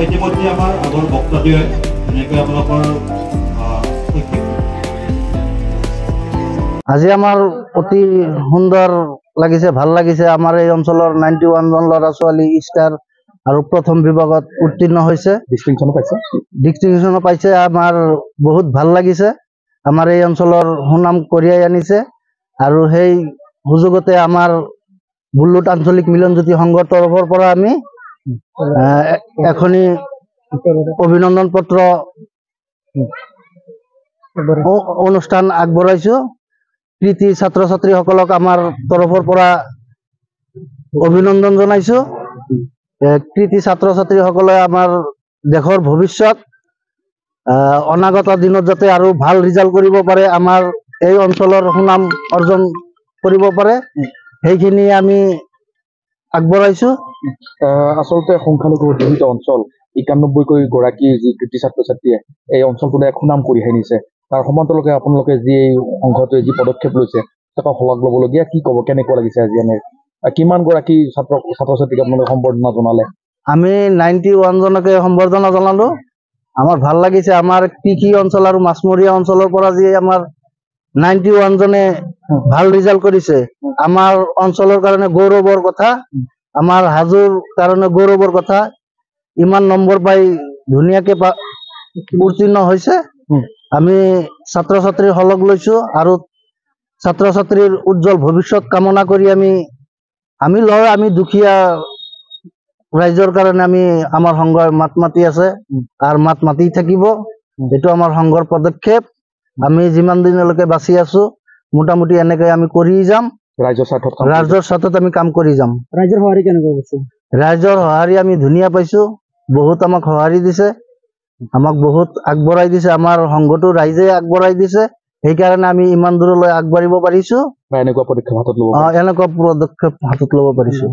ইতিমধ্যে আমাৰ আগৰ বক্তব্যই এনেকৈ আপোনালোকৰ আজি আমাৰ অতি সুন্দৰ লাগিছে, ভাল লাগিছে। আমাৰ এই অঞ্চলৰ 91 জন ল'ৰা ছোৱালী ষ্টাৰ আৰু প্ৰথম বিভাগত উত্তীৰ্ণ হৈছে, ডিষ্টিংশ্যনো পাইছে। আমাৰ বহুত ভাল লাগিছে। আমাৰ এই অঞ্চলৰ সুনাম কঢ়িয়াই আনিছে আৰু সেই সুযোগতে আমাৰ বুল্লুট আঞ্চলিক মিলনজ্যোতি সংঘৰ তৰফৰ পৰা আমি এখনি অভিনন্দন পত্ৰ অনুষ্ঠান আগবঢ়াইছো। কৃতি ছাত্ৰ ছাত্ৰীসকলক আমাৰ তৰফৰ পৰা অভিনন্দন জনাইছো। কৃতি ছাত্ৰ ছাত্ৰীসকলে আমাৰ দেশৰ ভৱিষ্যত, অনাগত দিনত যাতে আৰু ভাল ৰিজাল্ট কৰিব পাৰে, আমাৰ এই অঞ্চলৰ সুনাম অৰ্জন কৰিব পাৰে, সেইখিনি আমি আগবঢ়াইছো। আচলতে সংখ্যালঘু অধ্যুষিত অঞ্চল ৯১ গৰাকী যি কৃতি ছাত্ৰ ছাত্ৰীয়ে এই অঞ্চলটোলৈ এক সুনাম কঢ়িয়াই নিছে, তাৰ সমান্তৰালকৈ আপোনালোকে যি এই সংঘটোৱে যি পদক্ষেপ লৈছে তাক শলাগ ল'বলগীয়া। কি ক'ব, কেনেকুৱা লাগিছে আজি এনে কিমান গৰাকী ছাত্ৰ ছাত্ৰীক আপোনালোকে সম্বৰ্ধনা জনালে? আমি 91 জনকে সম্বৰ্ধনা জনালো। আমাৰ ভাল লাগিছে। আমাৰ কৃষি অঞ্চল আৰু মাছমৰীয়া অঞ্চলৰ পৰা যি আমাৰ 91 জনে ভাল ৰিজাল্ট কৰিছে, আমাৰ অঞ্চলৰ কাৰণে গৌৰৱৰ কথা, আমাৰ হাজোৰ কাৰণে গৌৰৱৰ কথা। ইমান নম্বৰ পাই ধুনীয়াকে উত্তীৰ্ণ হৈছে। আমি ছাত্ৰ ছাত্ৰীৰ শলাগ লৈছো আৰু ছাত্ৰ ছাত্ৰীৰ উজ্জ্বল ভৱিষ্যত কামনা কৰি আমি দুখীয়া ৰাইজৰ কাৰণে আমি আমাৰ সংঘই মাত মাতি আছে আৰু মাত মাতি থাকিব। এইটো আমাৰ সংঘৰ পদক্ষেপ। আমি যিমান দিনলৈকে বাচি আছো মোটামুটি এনেকৈ আমি কৰি যাম। ৰাইজৰ স্বাৰ্থত আমি কাম কৰি যাম। ৰাইজৰ সঁহাৰি কেনেকুৱা পাইছে? ৰাইজৰ সঁহাৰি আমি ধুনীয়া পাইছো। বহুত আমাক সঁহাৰি দিছে, আমাক বহুত আগবঢ়াই দিছে। আমাৰ সংঘটো ৰাইজে আগবঢ়াই দিছে, সেইকাৰণে আমি ইমান দূৰলৈ আগবাঢ়িব পাৰিছো। এনেকুৱা পদক্ষেপ হাতত ল'ব হাতত ল'ব পাৰিছো।